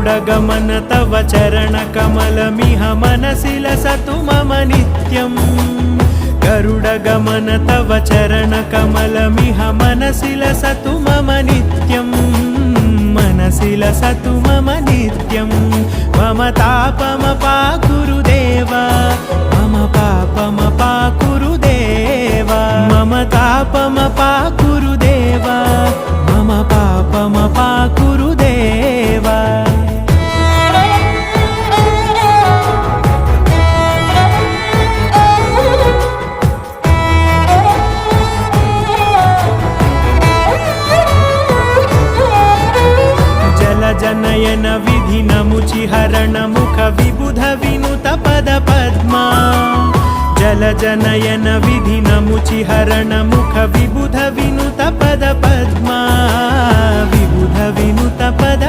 गरुडगमन तव चरणकमलमिह मनसि लसतु मम नित्यम् गरुडगमन तव चरणकमलमिह मनसि लसतु मम नित्यम् मनसि लसतु मम नित्यं मम तापमपाकुरु देवा मम पापमपाकुरु देवा मम तापमपाकुरु देवा मम पापमपाकुरु देवा जनयन विधि नमुचिहरण मुख विबुध विनुत पद पद्मा जल जनयन विधि नमुचिहरण मुख विबुध विनुत पद पद्मा विबुध विनुत पद